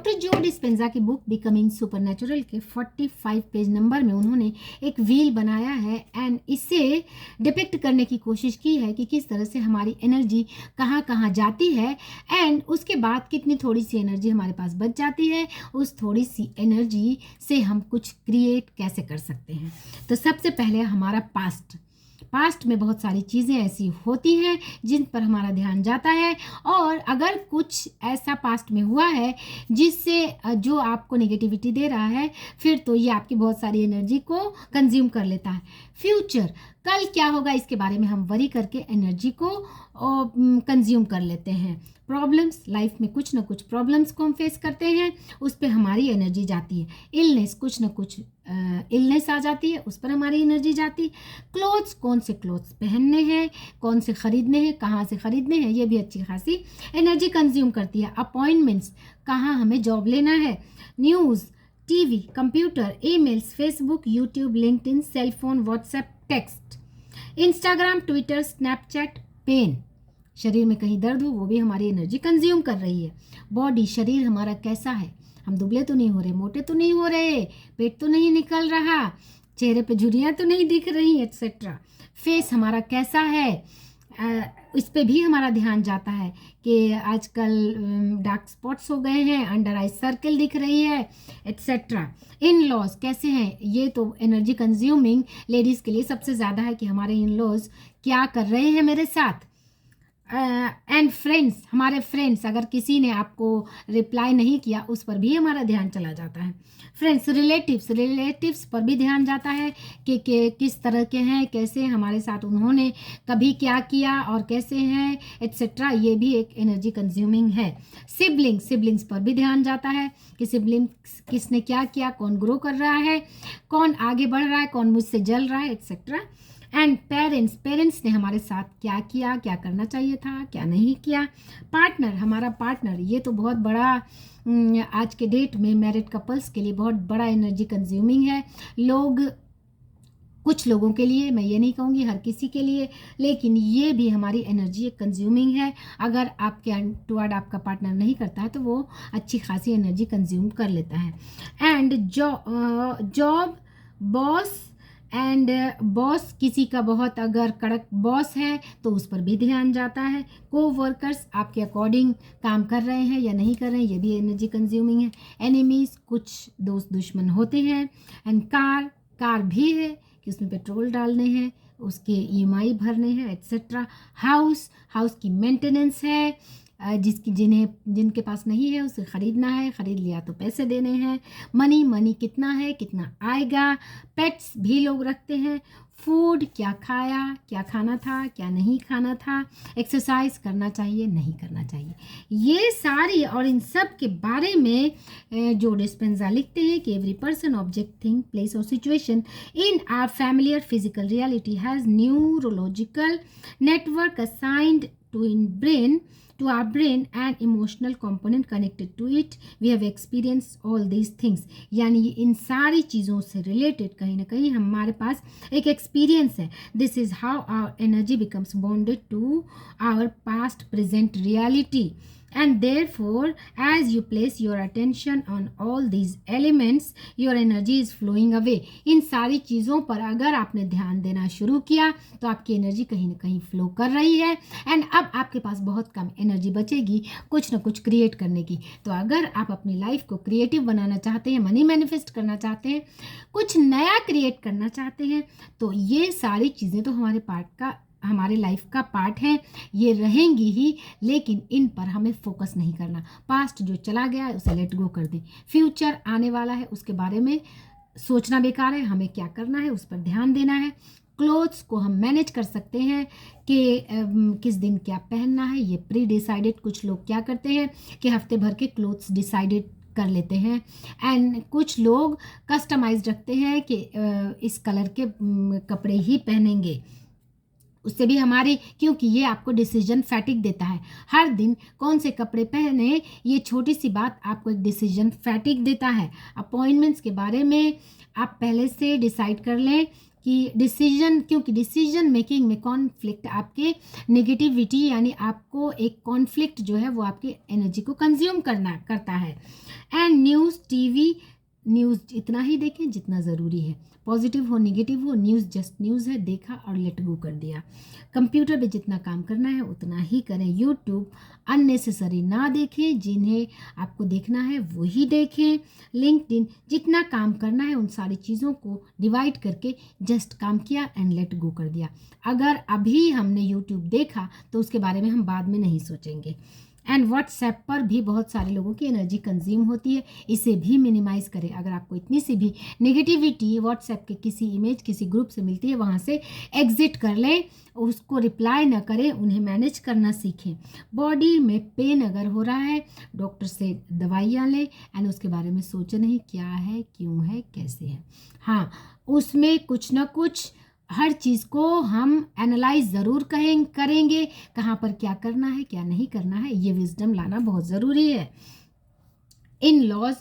Doctor जो Dispenza की book becoming supernatural के 45 पेज नंबर में उन्होंने एक व्हील बनाया है एंड इसे डिपिक्ट करने की कोशिश की है कि किस तरह से हमारी एनर्जी कहाँ कहाँ जाती है एंड उसके बाद कितनी थोड़ी सी एनर्जी हमारे पास बच जाती है, उस थोड़ी सी एनर्जी से हम कुछ क्रिएट कैसे कर सकते हैं। तो सबसे पहले हमारा पास्ट में बहुत सारी चीज़ें ऐसी होती हैं जिन पर हमारा ध्यान जाता है, और अगर कुछ ऐसा पास्ट में हुआ है जिससे जो आपको नेगेटिविटी दे रहा है, फिर तो ये आपकी बहुत सारी एनर्जी को कंज्यूम कर लेता है। फ्यूचर, कल क्या होगा इसके बारे में हम वरी करके एनर्जी को कंज्यूम कर लेते हैं। प्रॉब्लम्स, लाइफ में कुछ ना कुछ प्रॉब्लम्स को हम फेस करते हैं, उस पर हमारी एनर्जी जाती है। इलनेस, कुछ ना कुछ इलनेस आ जाती है, उस पर हमारी एनर्जी जाती है। क्लोथ्स, कौन से क्लोथ्स पहनने हैं, कौन से ख़रीदने हैं, कहाँ से ख़रीदने हैं, ये भी अच्छी खासी एनर्जी कंज्यूम करती है। अपॉइंटमेंट्स, कहाँ हमें जॉब लेना है। News, TV, computer, emails, Facebook, YouTube, LinkedIn, cellphone, WhatsApp, text, Instagram, Twitter, Snapchat. Pain, शरीर में कहीं दर्द हो, वो भी हमारी एनर्जी कंज्यूम कर रही है। बॉडी, शरीर हमारा कैसा है, हम दुबले तो नहीं हो रहे, मोटे तो नहीं हो रहे, पेट तो नहीं निकल रहा, चेहरे पे झुर्रियाँ तो नहीं दिख रही, एट्सेट्रा। फेस हमारा कैसा है, इस पे भी हमारा ध्यान जाता है कि आजकल डार्क स्पॉट्स हो गए हैं, अंडर आई सर्कल दिख रही है, एट्सेट्रा। इन लॉज कैसे हैं, ये तो एनर्जी कंज्यूमिंग लेडीज़ के लिए सबसे ज़्यादा है कि हमारे इन लॉज क्या कर रहे हैं मेरे साथ। एंड फ्रेंड्स, हमारे फ्रेंड्स, अगर किसी ने आपको रिप्लाई नहीं किया उस पर भी हमारा ध्यान चला जाता है। फ्रेंड्स, रिलेटिव्स पर भी ध्यान जाता है कि किस तरह के हैं, कैसे हमारे साथ उन्होंने कभी क्या किया और कैसे हैं, एट्सेट्रा। ये भी एक एनर्जी कंज्यूमिंग है। सिबलिंग्स पर भी ध्यान जाता है कि सिबलिंग्स किसने क्या किया, कौन ग्रो कर रहा है, कौन आगे बढ़ रहा है, कौन मुझसे जल रहा है, एट्सेट्रा। एंड पेरेंट्स ने हमारे साथ क्या किया, क्या करना चाहिए था, क्या नहीं किया। पार्टनर, हमारा पार्टनर, ये तो बहुत बड़ा आज के डेट में मैरिड कपल्स के लिए बहुत बड़ा एनर्जी कंज्यूमिंग है। कुछ लोगों के लिए, मैं ये नहीं कहूँगी हर किसी के लिए, लेकिन ये भी हमारी एनर्जी कंज्यूमिंग है। अगर आपके टुवर्ड आपका पार्टनर नहीं करता है तो वो अच्छी खासी एनर्जी कंज्यूम कर लेता है। एंड जॉब, बॉस, किसी का बहुत अगर कड़क बॉस है तो उस पर भी ध्यान जाता है। वर्कर्स, आपके अकॉर्डिंग काम कर रहे हैं या नहीं कर रहे हैं, ये भी एनर्जी कंज्यूमिंग है। एनिमीज, कुछ दोस्त दुश्मन होते हैं। एंड कार भी है कि उसमें पेट्रोल डालने हैं, उसके ईएमआई भरने हैं, एट्सेट्रा। हाउस की मेंटेनेंस है, जिनके पास नहीं है उसे ख़रीदना है, ख़रीद लिया तो पैसे देने हैं। मनी कितना है, कितना आएगा। पेट्स भी लोग रखते हैं। फूड, क्या खाया, क्या खाना था, क्या नहीं खाना था। एक्सरसाइज करना चाहिए, नहीं करना चाहिए। ये सारी और इन सब के बारे में जो डिस्पेंजा लिखते हैं कि every person, object, thing, place और situation in our familiar physical reality has neurological network assigned to our brain and emotional component connected to it. We have experienced all these things. यानी इन सारी चीज़ों से related कहीं ना कहीं हमारे पास एक एक्सपीरियंस है। This is how our energy becomes bonded to our past present reality, and therefore as you place your attention on all these elements your energy is flowing away. इन सारी चीज़ों पर अगर आपने ध्यान देना शुरू किया तो आपकी एनर्जी कहीं ना कहीं फ्लो कर रही है एंड अब आपके पास बहुत कम एनर्जी बचेगी कुछ ना कुछ क्रिएट करने की। तो अगर आप अपनी लाइफ को क्रिएटिव बनाना चाहते हैं, मनी मैनिफेस्ट करना चाहते हैं, कुछ नया क्रिएट करना चाहते हैं, तो ये सारी चीज़ें तो हमारे लाइफ का पार्ट है, ये रहेंगी ही, लेकिन इन पर हमें फोकस नहीं करना। पास्ट जो चला गया है उसे लेट गो कर दें। फ्यूचर आने वाला है उसके बारे में सोचना बेकार है, हमें क्या करना है उस पर ध्यान देना है। क्लोथ्स को हम मैनेज कर सकते हैं कि किस दिन क्या पहनना है, ये प्री डिसाइडेड। कुछ लोग क्या करते हैं कि हफ्ते भर के क्लोथ्स डिसाइडेड कर लेते हैं एंड कुछ लोग कस्टमाइज रखते हैं कि इस कलर के कपड़े ही पहनेंगे। उससे भी हमारी, क्योंकि ये आपको डिसीजन फैटिक देता है, हर दिन कौन से कपड़े पहने, ये छोटी सी बात आपको एक डिसीजन फैटिक देता है। अपॉइंटमेंट्स के बारे में आप पहले से डिसाइड कर लें कि क्योंकि डिसीजन मेकिंग में कॉन्फ्लिक्ट आपके नेगेटिविटी यानी आपको एक कॉन्फ्लिक्ट जो है वो आपके एनर्जी को कंज्यूम करता है। एंड न्यूज़ इतना ही देखें जितना ज़रूरी है, पॉजिटिव हो नेगेटिव हो, न्यूज़ जस्ट न्यूज़ है, देखा और लेट गो कर दिया। कंप्यूटर पे जितना काम करना है उतना ही करें। यूट्यूब अननेसेसरी ना देखें, जिन्हें आपको देखना है वही देखें। लिंक्डइन जितना काम करना है उन सारी चीज़ों को डिवाइड करके जस्ट काम किया एंड लेट गो कर दिया। अगर अभी हमने यूट्यूब देखा तो उसके बारे में हम बाद में नहीं सोचेंगे। एंड व्हाट्सएप पर भी बहुत सारे लोगों की एनर्जी कंज्यूम होती है, इसे भी मिनिमाइज़ करें। अगर आपको इतनी सी भी नेगेटिविटी व्हाट्सएप के किसी इमेज किसी ग्रुप से मिलती है, वहाँ से एग्जिट कर लें, उसको रिप्लाई ना करें, उन्हें मैनेज करना सीखें। बॉडी में पेन अगर हो रहा है, डॉक्टर से दवाइयाँ लें एंड उसके बारे में सोचें नहीं क्या है, क्यों है, कैसे है। हाँ, उसमें कुछ ना कुछ हर चीज़ को हम एनालाइज ज़रूर करेंगे, कहाँ पर क्या करना है क्या नहीं करना है, ये विजडम लाना बहुत ज़रूरी है। इन लॉज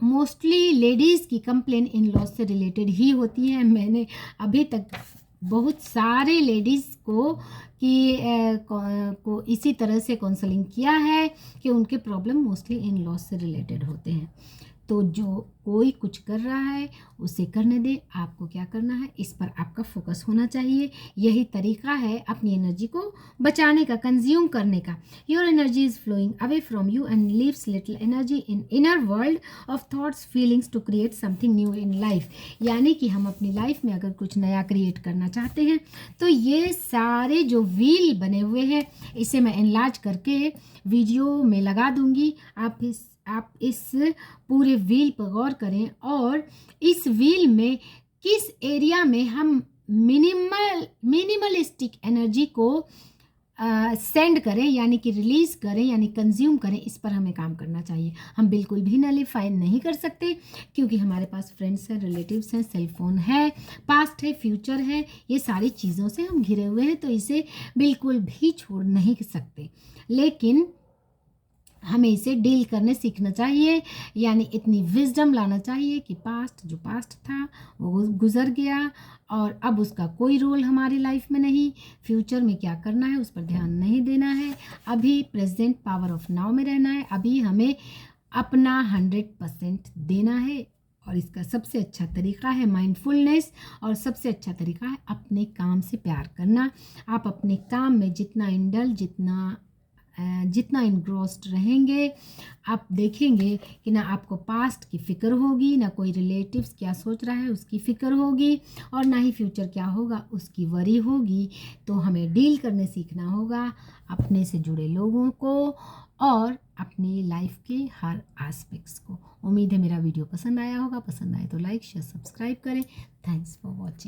मोस्टली लेडीज़ की कंप्लेन इन लॉज से रिलेटेड ही होती है। मैंने अभी तक बहुत सारे लेडीज़ को इसी तरह से काउंसलिंग किया है कि उनके प्रॉब्लम मोस्टली इन लॉज से रिलेटेड होते हैं। तो जो कोई कुछ कर रहा है उसे करने दे, आपको क्या करना है इस पर आपका फोकस होना चाहिए। यही तरीका है अपनी एनर्जी को बचाने का, कंज्यूम करने का। Your energy is flowing away from you and leaves little energy in inner world of thoughts feelings to create something new in life. यानी कि हम अपनी लाइफ में अगर कुछ नया क्रिएट करना चाहते हैं तो ये सारे जो व्हील बने हुए हैं इसे मैं एनलार्ज करके वीडियो में लगा दूंगी। आप इस पूरे व्हील पर गौर करें और इस व्हील में किस एरिया में हम मिनिमलिस्टिक एनर्जी को सेंड करें यानी कि रिलीज करें यानी कंज्यूम करें, इस पर हमें काम करना चाहिए। हम बिल्कुल भी नलीफाई नहीं कर सकते क्योंकि हमारे पास फ्रेंड्स हैं, रिलेटिव्स हैं, सेलफोन है, पास्ट है, फ्यूचर है, ये सारी चीज़ों से हम घिरे हुए हैं, तो इसे बिल्कुल भी छोड़ नहीं सकते। लेकिन हमें इसे डील करने सीखना चाहिए, यानी इतनी विजडम लाना चाहिए कि जो पास्ट था वो गुजर गया और अब उसका कोई रोल हमारी लाइफ में नहीं। फ्यूचर में क्या करना है उस पर ध्यान नहीं देना है, अभी प्रेजेंट पावर ऑफ नाउ में रहना है। अभी हमें अपना 100% देना है और इसका सबसे अच्छा तरीका है माइंडफुलनेस और सबसे अच्छा तरीका है अपने काम से प्यार करना। आप अपने काम में जितना इनग्रोस्ड रहेंगे, आप देखेंगे कि ना आपको पास्ट की फ़िक्र होगी, ना कोई रिलेटिव्स क्या सोच रहा है उसकी फ़िक्र होगी, और ना ही फ्यूचर क्या होगा उसकी वरी होगी। तो हमें डील करने सीखना होगा अपने से जुड़े लोगों को और अपनी लाइफ के हर एस्पेक्ट्स को। उम्मीद है मेरा वीडियो पसंद आया होगा। पसंद आए तो लाइक शेयर सब्सक्राइब करें। Thanks for watching.